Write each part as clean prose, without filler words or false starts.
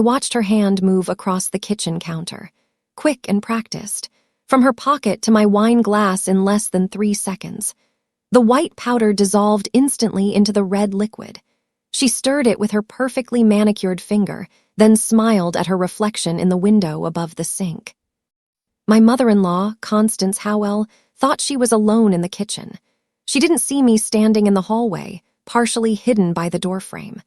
I watched her hand move across the kitchen counter, quick and practiced, from her pocket to my wine glass in less than 3 seconds. The white powder dissolved instantly into the red liquid. She stirred it with her perfectly manicured finger, then smiled at her reflection in the window above the sink. My mother-in-law, Constance Howell, thought she was alone in the kitchen. She didn't see me standing in the hallway, partially hidden by the doorframe.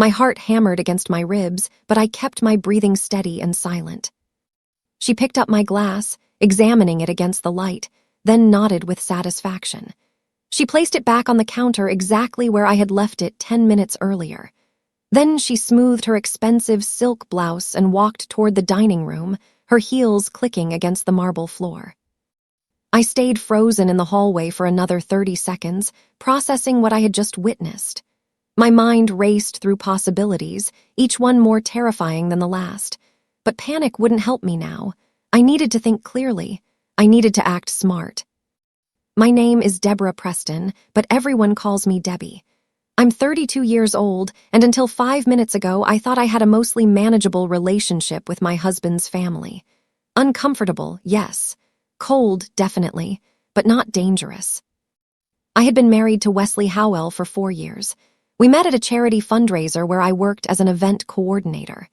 My heart hammered against my ribs, but I kept my breathing steady and silent. She picked up my glass, examining it against the light, then nodded with satisfaction. She placed it back on the counter exactly where I had left it 10 minutes earlier. Then she smoothed her expensive silk blouse and walked toward the dining room, her heels clicking against the marble floor. I stayed frozen in the hallway for another 30 seconds, processing what I had just witnessed. My mind raced through possibilities, each one more terrifying than the last. But panic wouldn't help me now. I needed to think clearly. I needed to act smart. My name is Deborah Preston, but everyone calls me Debbie. I'm 32 years old, and until 5 minutes ago, I thought I had a mostly manageable relationship with my husband's family. Uncomfortable, yes. Cold, definitely, but not dangerous. I had been married to Wesley Howell for 4 years. We met at a charity fundraiser where I worked as an event coordinator.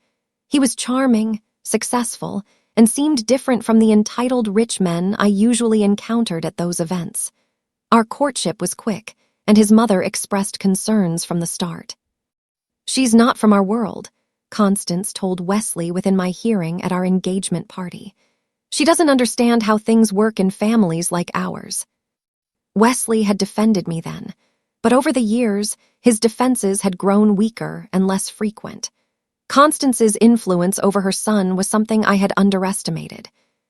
He was charming, successful, and seemed different from the entitled rich men I usually encountered at those events. Our courtship was quick, and his mother expressed concerns from the start. "She's not from our world," Constance told Wesley within my hearing at our engagement party. "She doesn't understand how things work in families like ours." Wesley had defended me then, but over the years, his defenses had grown weaker and less frequent. Constance's influence over her son was something I had underestimated.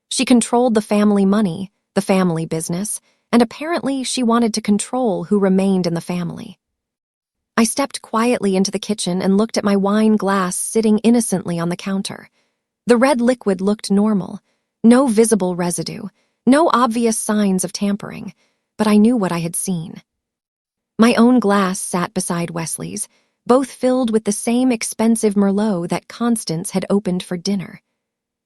She controlled the family money, the family business, and apparently she wanted to control who remained in the family. I stepped quietly into the kitchen and looked at my wine glass sitting innocently on the counter. The red liquid looked normal, no visible residue, no obvious signs of tampering, but I knew what I had seen. My own glass sat beside Wesley's, both filled with the same expensive Merlot that Constance had opened for dinner.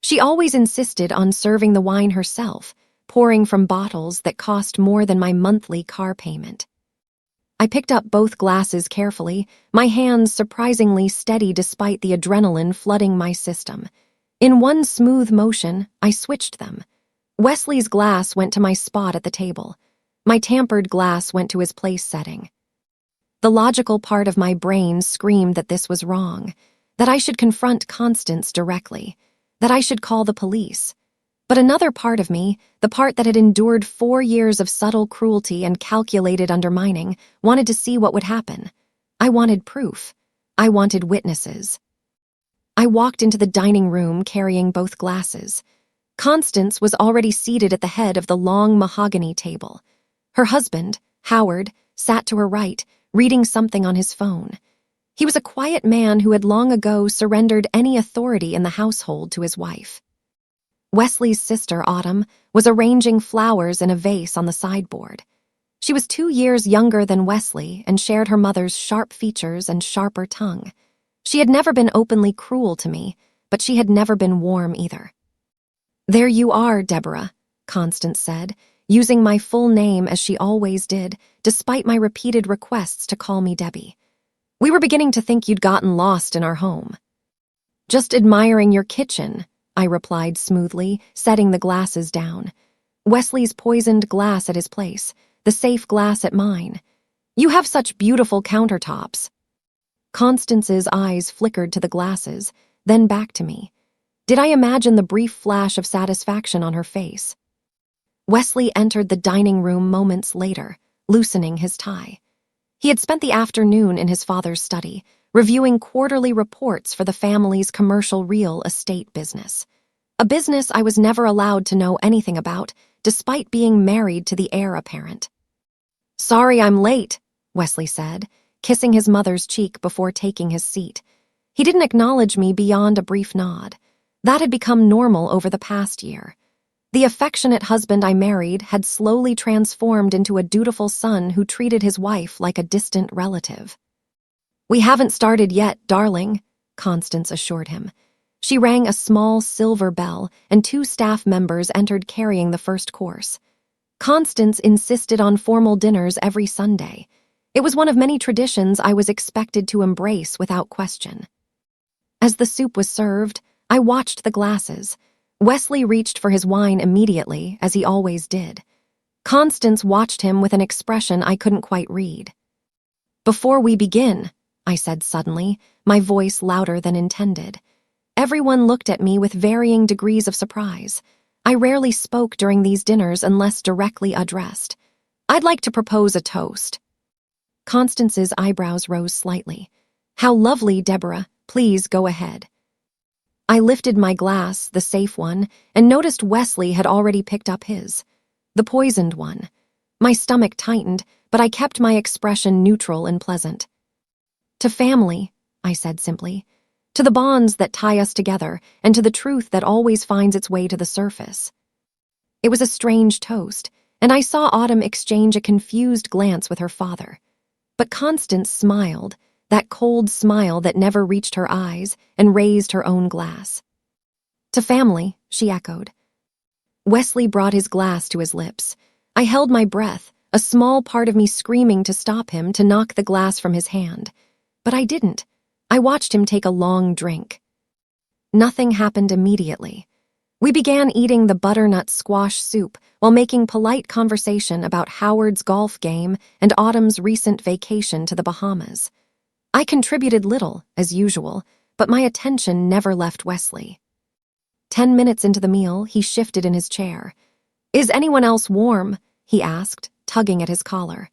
She always insisted on serving the wine herself, pouring from bottles that cost more than my monthly car payment. I picked up both glasses carefully, my hands surprisingly steady despite the adrenaline flooding my system. In one smooth motion, I switched them. Wesley's glass went to my spot at the table. My tampered glass went to his place setting. The logical part of my brain screamed that this was wrong, that I should confront Constance directly, that I should call the police. But another part of me, the part that had endured 4 years of subtle cruelty and calculated undermining, wanted to see what would happen. I wanted proof. I wanted witnesses. I walked into the dining room carrying both glasses. Constance was already seated at the head of the long mahogany table. Her husband, Howard, sat to her right, reading something on his phone. He was a quiet man who had long ago surrendered any authority in the household to his wife. Wesley's sister, Autumn, was arranging flowers in a vase on the sideboard. She was 2 years younger than Wesley and shared her mother's sharp features and sharper tongue. She had never been openly cruel to me, but she had never been warm either. "There you are, Deborah," Constance said, using my full name as she always did, despite my repeated requests to call me Debbie. "We were beginning to think you'd gotten lost in our home." "Just admiring your kitchen," I replied smoothly, setting the glasses down. Wesley's poisoned glass at his place, the safe glass at mine. "You have such beautiful countertops." Constance's eyes flickered to the glasses, then back to me. Did I imagine the brief flash of satisfaction on her face? Wesley entered the dining room moments later, loosening his tie. He had spent the afternoon in his father's study, reviewing quarterly reports for the family's commercial real estate business. A business I was never allowed to know anything about, despite being married to the heir apparent. "Sorry I'm late," Wesley said, kissing his mother's cheek before taking his seat. He didn't acknowledge me beyond a brief nod. That had become normal over the past year. The affectionate husband I married had slowly transformed into a dutiful son who treated his wife like a distant relative. "We haven't started yet, darling," Constance assured him. She rang a small silver bell, and 2 staff members entered carrying the first course. Constance insisted on formal dinners every Sunday. It was one of many traditions I was expected to embrace without question. As the soup was served, I watched the glasses. Wesley reached for his wine immediately, as he always did. Constance watched him with an expression I couldn't quite read. "Before we begin," I said suddenly, my voice louder than intended. Everyone looked at me with varying degrees of surprise. I rarely spoke during these dinners unless directly addressed. "I'd like to propose a toast." Constance's eyebrows rose slightly. "How lovely, Deborah. Please go ahead." I lifted my glass, the safe one, and noticed Wesley had already picked up his. The poisoned one. My stomach tightened, but I kept my expression neutral and pleasant. "To family," I said simply. "To the bonds that tie us together, and to the truth that always finds its way to the surface." It was a strange toast, and I saw Autumn exchange a confused glance with her father. But Constance smiled, that cold smile that never reached her eyes, and raised her own glass. "To family," she echoed. Wesley brought his glass to his lips. I held my breath, a small part of me screaming to stop him, to knock the glass from his hand. But I didn't. I watched him take a long drink. Nothing happened immediately. We began eating the butternut squash soup while making polite conversation about Howard's golf game and Autumn's recent vacation to the Bahamas. I contributed little, as usual, but my attention never left Wesley. 10 minutes into the meal, he shifted in his chair. "Is anyone else warm?" he asked, tugging at his collar.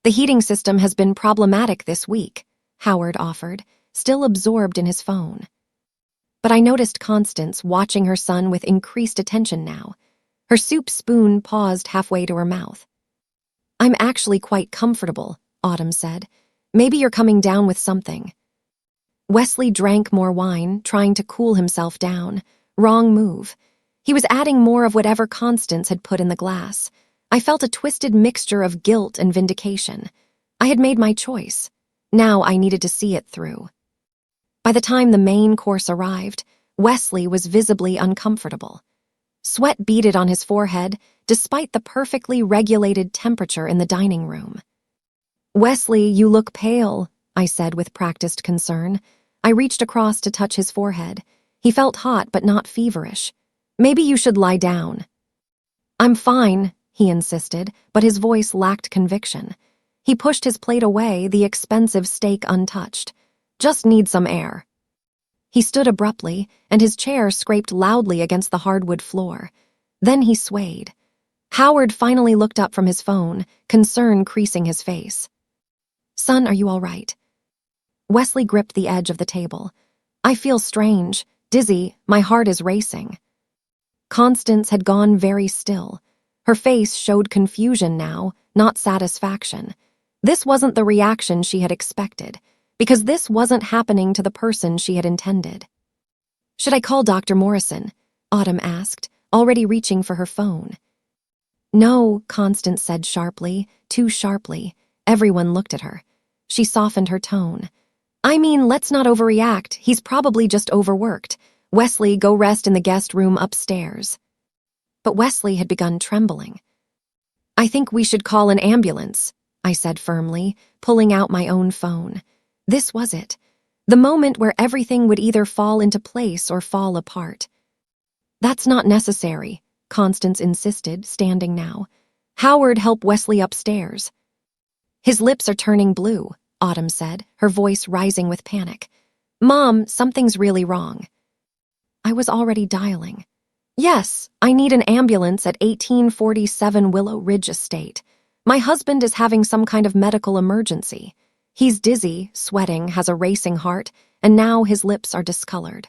"The heating system has been problematic this week," Howard offered, still absorbed in his phone. But I noticed Constance watching her son with increased attention now. Her soup spoon paused halfway to her mouth. "I'm actually quite comfortable," Autumn said. "Maybe you're coming down with something." Wesley drank more wine, trying to cool himself down. Wrong move. He was adding more of whatever Constance had put in the glass. I felt a twisted mixture of guilt and vindication. I had made my choice. Now I needed to see it through. By the time the main course arrived, Wesley was visibly uncomfortable. Sweat beaded on his forehead, despite the perfectly regulated temperature in the dining room. "Wesley, you look pale," I said with practiced concern. I reached across to touch his forehead. He felt hot but not feverish. "Maybe you should lie down." "I'm fine," he insisted, but his voice lacked conviction. He pushed his plate away, the expensive steak untouched. "Just need some air." He stood abruptly, and his chair scraped loudly against the hardwood floor. Then he swayed. Howard finally looked up from his phone, concern creasing his face. "Son, are you all right?" Wesley gripped the edge of the table. "I feel strange, dizzy, my heart is racing." Constance had gone very still. Her face showed confusion now, not satisfaction. This wasn't the reaction she had expected, because this wasn't happening to the person she had intended. "Should I call Dr. Morrison?" Autumn asked, already reaching for her phone. "No," Constance said sharply, too sharply. Everyone looked at her. She softened her tone. "I mean, let's not overreact. He's probably just overworked. Wesley, go rest in the guest room upstairs." But Wesley had begun trembling. "I think we should call an ambulance," I said firmly, pulling out my own phone. This was it. The moment where everything would either fall into place or fall apart. "That's not necessary," Constance insisted, standing now. "Howard, help Wesley upstairs." "His lips are turning blue," Autumn said, her voice rising with panic. "Mom, something's really wrong." I was already dialing. "Yes, I need an ambulance at 1847 Willow Ridge Estate. My husband is having some kind of medical emergency. He's dizzy, sweating, has a racing heart, and now his lips are discolored."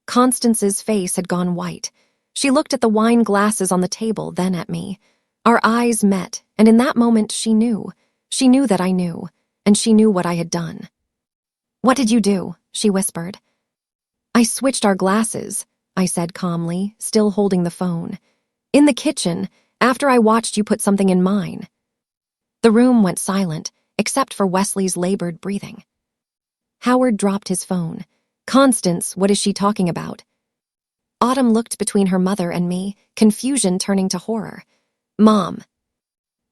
Constance's face had gone white. She looked at the wine glasses on the table, then at me. Our eyes met, and in that moment she knew. She knew that I knew, and she knew what I had done. "What did you do?" she whispered. "I switched our glasses," I said calmly, still holding the phone. "In the kitchen, after I watched you put something in mine." The room went silent, except for Wesley's labored breathing. Howard dropped his phone. Constance, what is she talking about? Autumn looked between her mother and me, confusion turning to horror. Mom.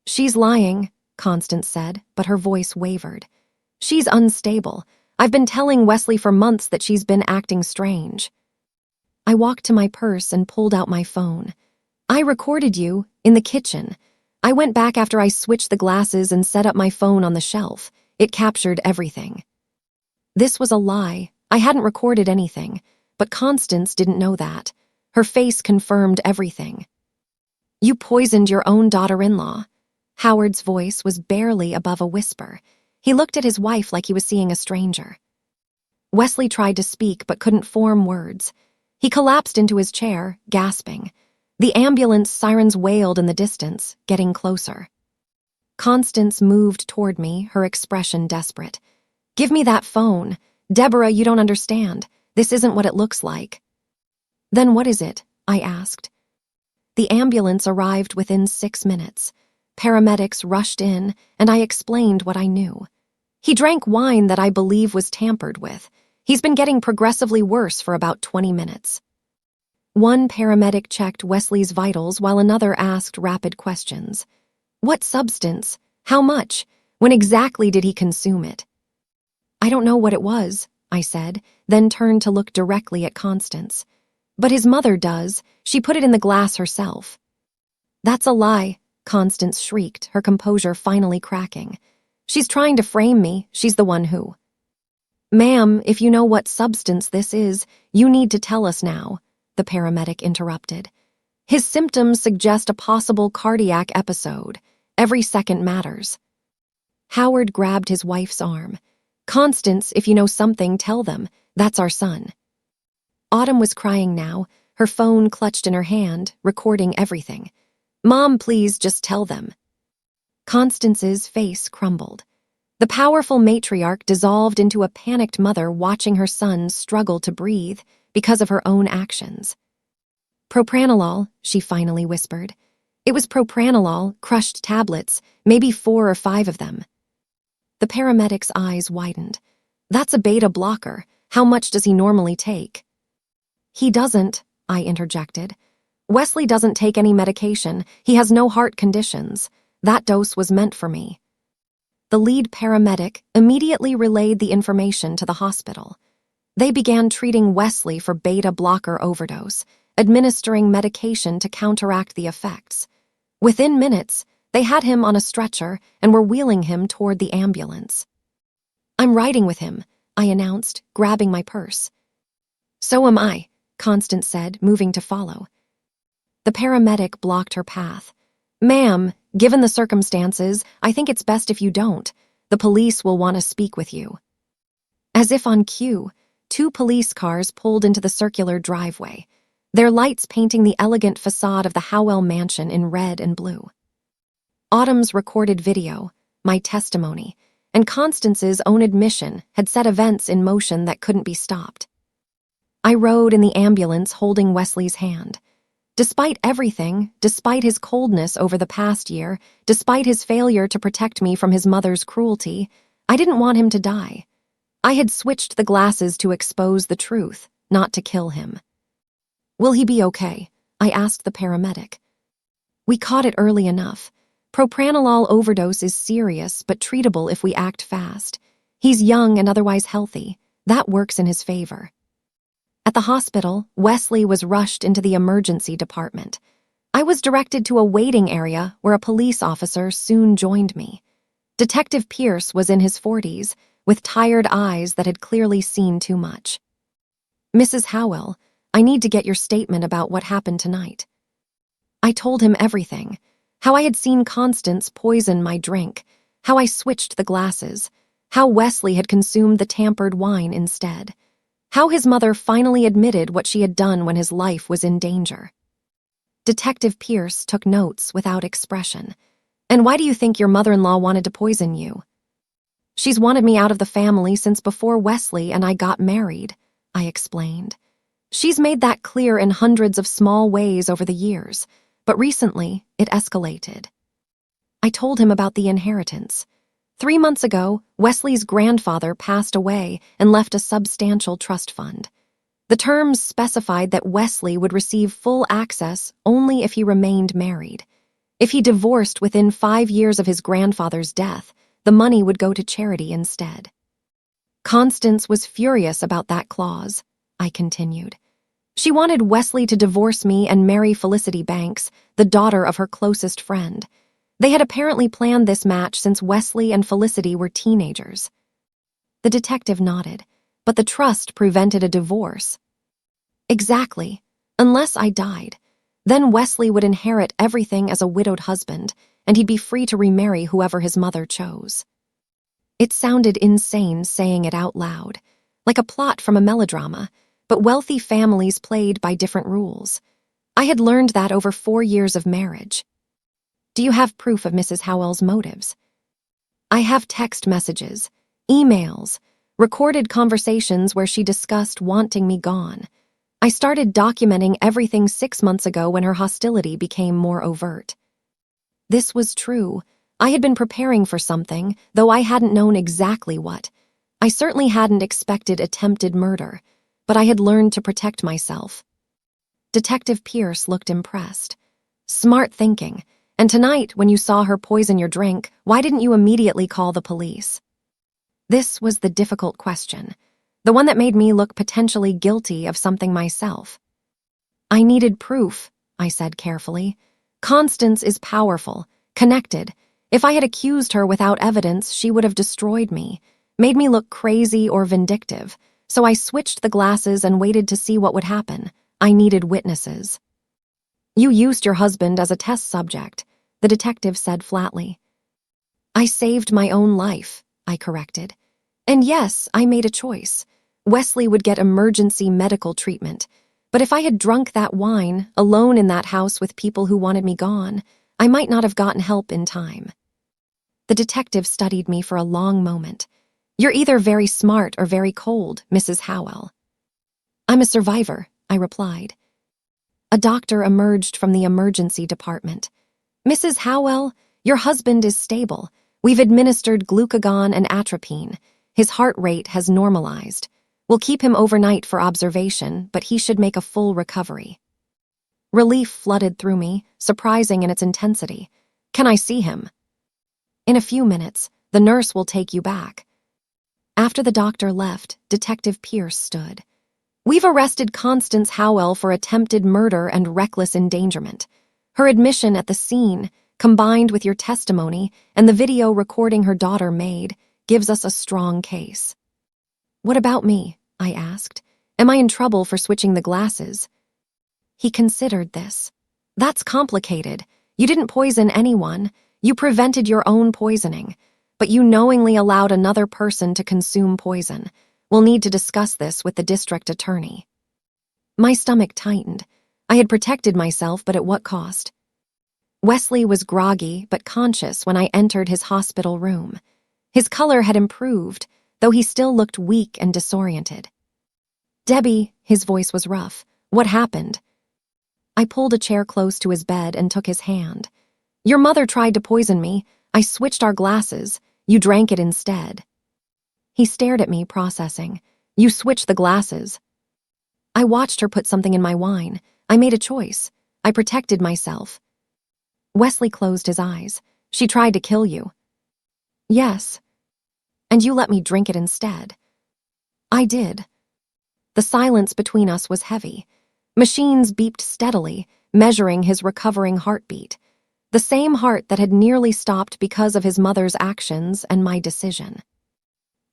She's lying, Constance said, but her voice wavered. She's unstable. I've been telling Wesley for months that she's been acting strange. I walked to my purse and pulled out my phone. I recorded you, in the kitchen. I went back after I switched the glasses and set up my phone on the shelf. It captured everything. This was a lie. I hadn't recorded anything, but Constance didn't know that. Her face confirmed everything. You poisoned your own daughter-in-law. Howard's voice was barely above a whisper. He looked at his wife like he was seeing a stranger. Wesley tried to speak but couldn't form words. He collapsed into his chair, gasping. The ambulance sirens wailed in the distance, getting closer. Constance moved toward me, her expression desperate. Give me that phone. Deborah, you don't understand. This isn't what it looks like. Then what is it? I asked. The ambulance arrived within 6 minutes. Paramedics rushed in, and I explained what I knew. He drank wine that I believe was tampered with. He's been getting progressively worse for about 20 minutes. One paramedic checked Wesley's vitals while another asked rapid questions. What substance? How much? When exactly did he consume it? I don't know what it was, I said, then turned to look directly at Constance. But his mother does. She put it in the glass herself. That's a lie, Constance shrieked, her composure finally cracking. She's trying to frame me. She's the one who. Ma'am, if you know what substance this is, you need to tell us now, the paramedic interrupted. His symptoms suggest a possible cardiac episode. Every second matters. Howard grabbed his wife's arm. Constance, if you know something, tell them. That's our son. Autumn was crying now, her phone clutched in her hand, recording everything. Mom, please just tell them. Constance's face crumbled. The powerful matriarch dissolved into a panicked mother watching her son struggle to breathe because of her own actions. Propranolol, she finally whispered. It was propranolol, crushed tablets, maybe 4 or 5 of them. The paramedic's eyes widened. That's a beta blocker. How much does he normally take? He doesn't, I interjected. Wesley doesn't take any medication. He has no heart conditions. That dose was meant for me. The lead paramedic immediately relayed the information to the hospital. They began treating Wesley for beta blocker overdose, administering medication to counteract the effects. Within minutes, they had him on a stretcher and were wheeling him toward the ambulance. I'm riding with him, I announced, grabbing my purse. So am I, Constance said, moving to follow. The paramedic blocked her path. Ma'am, given the circumstances, I think it's best if you don't. The police will want to speak with you. As if on cue, 2 police cars pulled into the circular driveway, their lights painting the elegant facade of the Howell mansion in red and blue. Autumn's recorded video, my testimony, and Constance's own admission had set events in motion that couldn't be stopped. I rode in the ambulance holding Wesley's hand. Despite everything, despite his coldness over the past year, despite his failure to protect me from his mother's cruelty, I didn't want him to die. I had switched the glasses to expose the truth, not to kill him. Will he be okay? I asked the paramedic. We caught it early enough. Propranolol overdose is serious but treatable if we act fast. He's young and otherwise healthy. That works in his favor. At the hospital, Wesley was rushed into the emergency department. I was directed to a waiting area where a police officer soon joined me. Detective Pierce was in his 40s, with tired eyes that had clearly seen too much. Mrs. Howell, I need to get your statement about what happened tonight. I told him everything. How I had seen Constance poison my drink, how I switched the glasses, how Wesley had consumed the tampered wine instead, how his mother finally admitted what she had done when his life was in danger. Detective Pierce took notes without expression. And why do you think your mother-in-law wanted to poison you? She's wanted me out of the family since before Wesley and I got married, I explained. She's made that clear in hundreds of small ways over the years, but recently it escalated. I told him about the inheritance. 3 months ago, Wesley's grandfather passed away and left a substantial trust fund. The terms specified that Wesley would receive full access only if he remained married. If he divorced within 5 years of his grandfather's death, the money would go to charity instead. Constance was furious about that clause, I continued. She wanted Wesley to divorce me and marry Felicity Banks, the daughter of her closest friend. They had apparently planned this match since Wesley and Felicity were teenagers. The detective nodded, but the trust prevented a divorce. Exactly. Unless I died. Then Wesley would inherit everything as a widowed husband, and he'd be free to remarry whoever his mother chose. It sounded insane saying it out loud, like a plot from a melodrama, but wealthy families played by different rules. I had learned that over 4 years of marriage. Do you have proof of Mrs. Howell's motives? I have text messages, emails, recorded conversations where she discussed wanting me gone. I started documenting everything 6 months ago when her hostility became more overt. This was true. I had been preparing for something, though I hadn't known exactly what. I certainly hadn't expected attempted murder, but I had learned to protect myself. Detective Pierce looked impressed. Smart thinking. And tonight, when you saw her poison your drink, why didn't you immediately call the police? This was the difficult question, the one that made me look potentially guilty of something myself. I needed proof, I said carefully. Constance is powerful, connected. If I had accused her without evidence, she would have destroyed me, made me look crazy or vindictive. So I switched the glasses and waited to see what would happen. I needed witnesses. You used your husband as a test subject, the detective said flatly. I saved my own life, I corrected. And yes, I made a choice. Wesley would get emergency medical treatment. But if I had drunk that wine, alone in that house with people who wanted me gone, I might not have gotten help in time. The detective studied me for a long moment. You're either very smart or very cold, Mrs. Howell. I'm a survivor, I replied. A doctor emerged from the emergency department. Mrs. Howell, your husband is stable. We've administered glucagon and atropine. His heart rate has normalized. We'll keep him overnight for observation, but he should make a full recovery. Relief flooded through me, surprising in its intensity. Can I see him? In a few minutes, the nurse will take you back. After the doctor left, Detective Pierce stood. We've arrested Constance Howell for attempted murder and reckless endangerment. Her admission at the scene, combined with your testimony and the video recording her daughter made, gives us a strong case. What about me? I asked. Am I in trouble for switching the glasses? He considered this. That's complicated. You didn't poison anyone. You prevented your own poisoning. But you knowingly allowed another person to consume poison. We'll need to discuss this with the district attorney. My stomach tightened. I had protected myself, but at what cost? Wesley was groggy but conscious when I entered his hospital room. His color had improved, though he still looked weak and disoriented. Debbie, his voice was rough. What happened? I pulled a chair close to his bed and took his hand. Your mother tried to poison me. I switched our glasses. You drank it instead. He stared at me, processing. You switched the glasses. I watched her put something in my wine. I made a choice. I protected myself. Wesley closed his eyes. She tried to kill you. Yes. And you let me drink it instead. I did. The silence between us was heavy. Machines beeped steadily, measuring his recovering heartbeat. The same heart that had nearly stopped because of his mother's actions and my decision.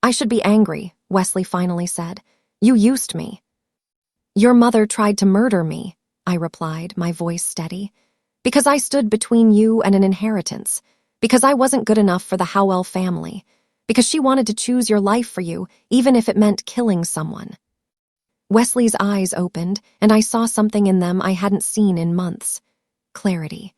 I should be angry, Wesley finally said. You used me. Your mother tried to murder me, I replied, my voice steady. Because I stood between you and an inheritance. Because I wasn't good enough for the Howell family. Because she wanted to choose your life for you, even if it meant killing someone. Wesley's eyes opened, and I saw something in them I hadn't seen in months. Clarity.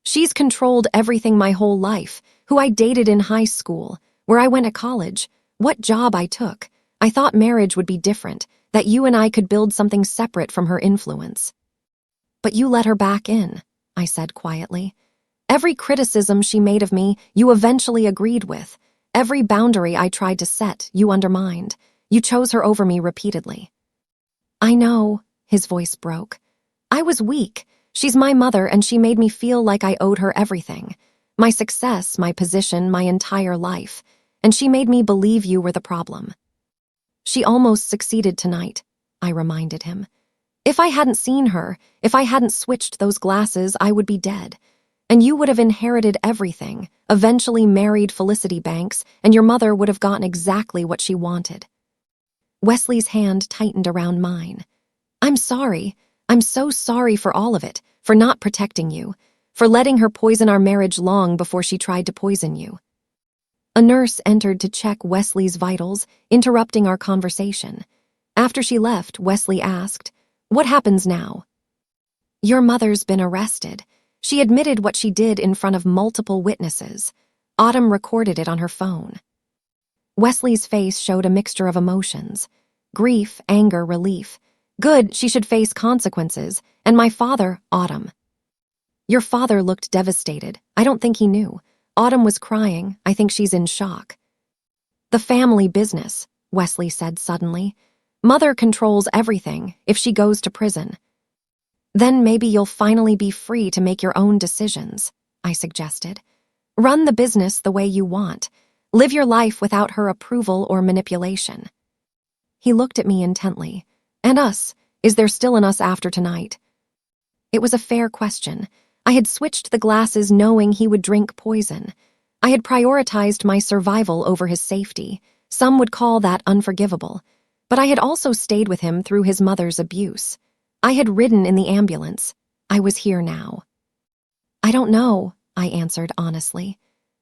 She's controlled everything my whole life, who I dated in high school, where I went to college, what job I took. I thought marriage would be different, that you and I could build something separate from her influence. But you let her back in, I said quietly. Every criticism she made of me, you eventually agreed with. Every boundary I tried to set, you undermined. You chose her over me repeatedly. I know, his voice broke. I was weak. She's my mother, and she made me feel like I owed her everything. My success, my position, my entire life. And she made me believe you were the problem. She almost succeeded tonight, I reminded him. If I hadn't seen her, if I hadn't switched those glasses, I would be dead. And you would have inherited everything, eventually married Felicity Banks, and your mother would have gotten exactly what she wanted. Wesley's hand tightened around mine. I'm sorry. I'm so sorry for all of it, for not protecting you, for letting her poison our marriage long before she tried to poison you. A nurse entered to check Wesley's vitals, interrupting our conversation. After she left, Wesley asked, "What happens now?" Your mother's been arrested. She admitted what she did in front of multiple witnesses. Autumn recorded it on her phone. Wesley's face showed a mixture of emotions. Grief, anger, relief. Good, she should face consequences. And my father, Autumn. Your father looked devastated. I don't think he knew. Autumn was crying. I think she's in shock. The family business, Wesley said suddenly. Mother controls everything if she goes to prison. Then maybe you'll finally be free to make your own decisions, I suggested. Run the business the way you want. Live your life without her approval or manipulation. He looked at me intently. And us? Is there still an us after tonight? It was a fair question. I had switched the glasses knowing he would drink poison. I had prioritized my survival over his safety. Some would call that unforgivable. But I had also stayed with him through his mother's abuse. I had ridden in the ambulance. I was here now. I don't know, I answered honestly.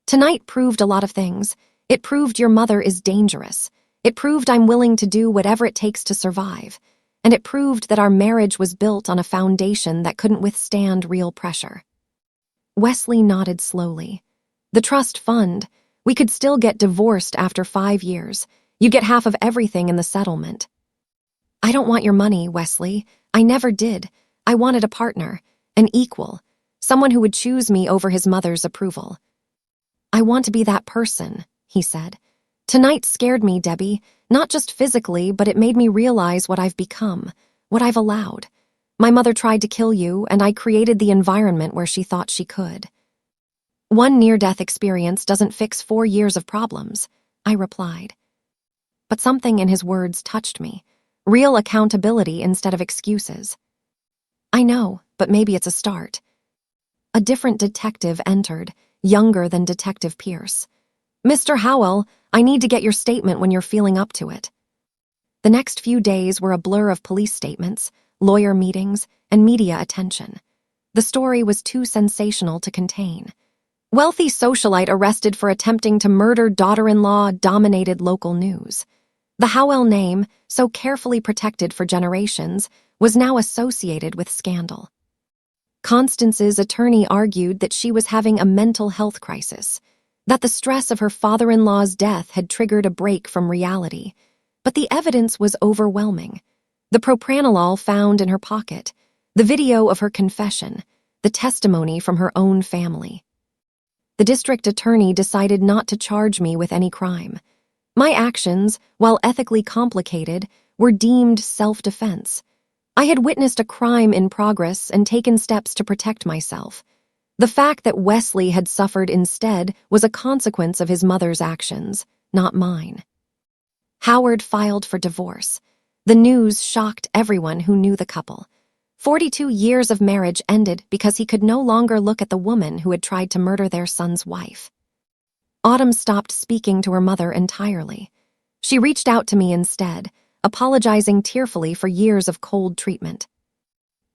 Tonight proved a lot of things. It proved your mother is dangerous. It proved I'm willing to do whatever it takes to survive. And it proved that our marriage was built on a foundation that couldn't withstand real pressure. Wesley nodded slowly. The trust fund. We could still get divorced after 5 years. You get half of everything in the settlement. I don't want your money, Wesley. I never did. I wanted a partner, an equal, someone who would choose me over his mother's approval. I want to be that person, he said. Tonight scared me, Debbie, not just physically, but it made me realize what I've become, what I've allowed. My mother tried to kill you, and I created the environment where she thought she could. One near-death experience doesn't fix 4 years of problems, I replied. But something in his words touched me. Real accountability instead of excuses. I know, but maybe it's a start. A different detective entered, younger than Detective Pierce. Mr. Howell, I need to get your statement when you're feeling up to it. The next few days were a blur of police statements, lawyer meetings, and media attention. The story was too sensational to contain. Wealthy socialite arrested for attempting to murder daughter-in-law dominated local news. The Howell name, so carefully protected for generations, was now associated with scandal. Constance's attorney argued that she was having a mental health crisis, that the stress of her father-in-law's death had triggered a break from reality. But the evidence was overwhelming. The propranolol found in her pocket, the video of her confession, the testimony from her own family. The district attorney decided not to charge me with any crime. My actions, while ethically complicated, were deemed self-defense. I had witnessed a crime in progress and taken steps to protect myself. The fact that Wesley had suffered instead was a consequence of his mother's actions, not mine. Howard filed for divorce. The news shocked everyone who knew the couple. 42 years of marriage ended because he could no longer look at the woman who had tried to murder their son's wife. Autumn stopped speaking to her mother entirely. She reached out to me instead, apologizing tearfully for years of cold treatment.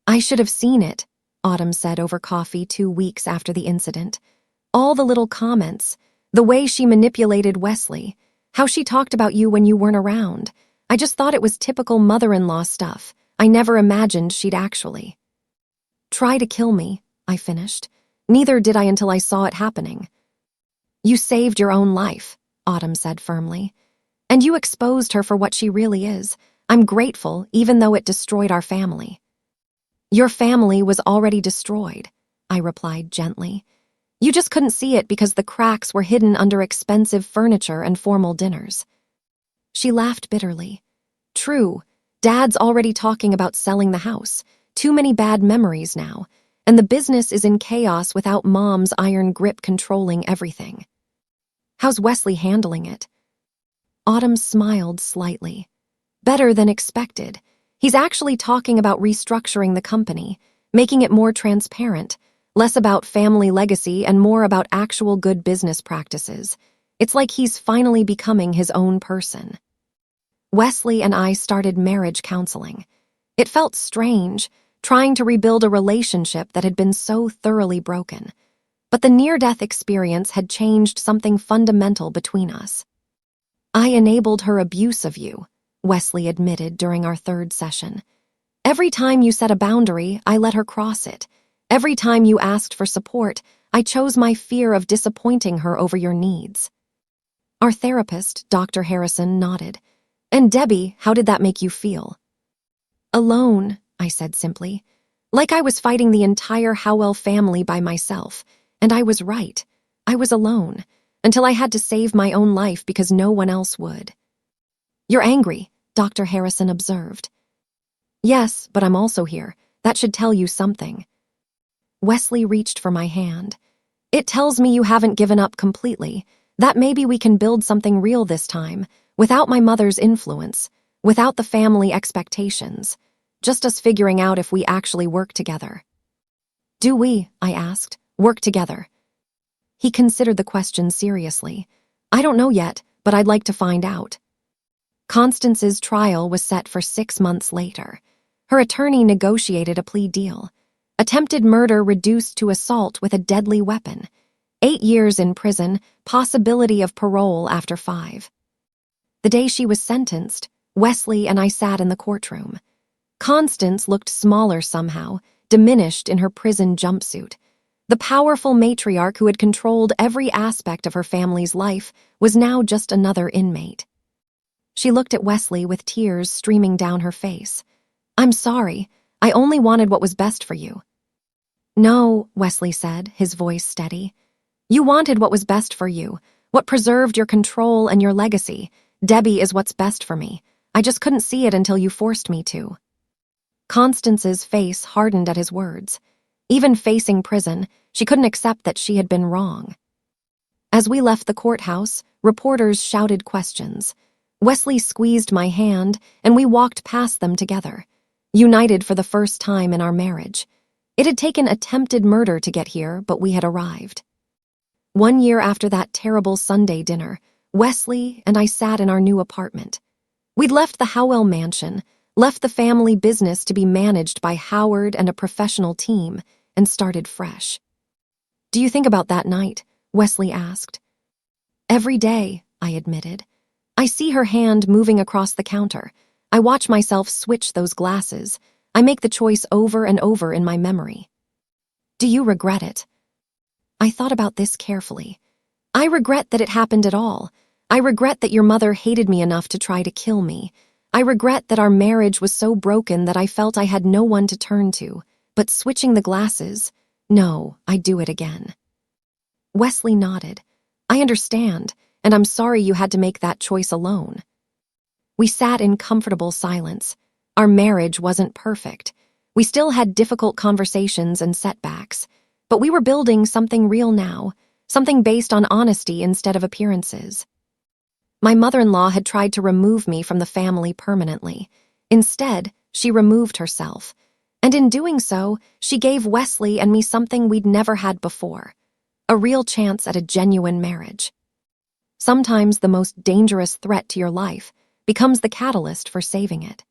I should have seen it, Autumn said over coffee 2 weeks after the incident. All the little comments, the way she manipulated Wesley, how she talked about you when you weren't around. I just thought it was typical mother-in-law stuff. I never imagined she'd actually try to kill me, I finished. Neither did I until I saw it happening. You saved your own life, Autumn said firmly. And you exposed her for what she really is. I'm grateful, even though it destroyed our family. Your family was already destroyed, I replied gently. You just couldn't see it because the cracks were hidden under expensive furniture and formal dinners." She laughed bitterly. "True, Dad's already talking about selling the house. Too many bad memories now, and the business is in chaos without Mom's iron grip controlling everything." "How's Wesley handling it?" Autumn smiled slightly. "Better than expected. He's actually talking about restructuring the company, making it more transparent, less about family legacy and more about actual good business practices. It's like he's finally becoming his own person." Wesley and I started marriage counseling. It felt strange, trying to rebuild a relationship that had been so thoroughly broken. But the near-death experience had changed something fundamental between us. "I enabled her abuse of you," Wesley admitted during our third session. "Every time you set a boundary, I let her cross it. Every time you asked for support, I chose my fear of disappointing her over your needs." Our therapist, Dr. Harrison, nodded. "And Debbie, how did that make you feel?" "Alone," I said simply. "Like I was fighting the entire Howell family by myself. And I was right. I was alone, until I had to save my own life because no one else would." "You're angry," Dr. Harrison observed. "Yes, but I'm also here. That should tell you something." Wesley reached for my hand. "It tells me you haven't given up completely, that maybe we can build something real this time, without my mother's influence, without the family expectations, just us figuring out if we actually work together." "Do we?" I asked. "Work together?" He considered the question seriously. "I don't know yet, but I'd like to find out." Constance's trial was set for 6 months later. Her attorney negotiated a plea deal. Attempted murder reduced to assault with a deadly weapon. 8 years in prison, possibility of parole after 5. The day she was sentenced, Wesley and I sat in the courtroom. Constance looked smaller somehow, diminished in her prison jumpsuit. The powerful matriarch who had controlled every aspect of her family's life was now just another inmate. She looked at Wesley with tears streaming down her face. "I'm sorry. I only wanted what was best for you." "No," Wesley said, his voice steady. "You wanted what was best for you, what preserved your control and your legacy. Debbie is what's best for me. I just couldn't see it until you forced me to." Constance's face hardened at his words. Even facing prison, she couldn't accept that she had been wrong. As we left the courthouse, reporters shouted questions. Wesley squeezed my hand, and we walked past them together, united for the first time in our marriage. It had taken attempted murder to get here, but we had arrived. 1 year after that terrible Sunday dinner, Wesley and I sat in our new apartment. We'd left the Howell mansion, left the family business to be managed by Howard and a professional team, and started fresh. "Do you think about that night?" Wesley asked. "Every day," I admitted. "I see her hand moving across the counter. I watch myself switch those glasses. I make the choice over and over in my memory." "Do you regret it?" I thought about this carefully. "I regret that it happened at all. I regret that your mother hated me enough to try to kill me. I regret that our marriage was so broken that I felt I had no one to turn to. But switching the glasses, no, I'd do it again." Wesley nodded. "I understand, and I'm sorry you had to make that choice alone." We sat in comfortable silence. Our marriage wasn't perfect. We still had difficult conversations and setbacks, but we were building something real now, something based on honesty instead of appearances. My mother-in-law had tried to remove me from the family permanently. Instead, she removed herself. And in doing so, she gave Wesley and me something we'd never had before, a real chance at a genuine marriage. Sometimes the most dangerous threat to your life becomes the catalyst for saving it.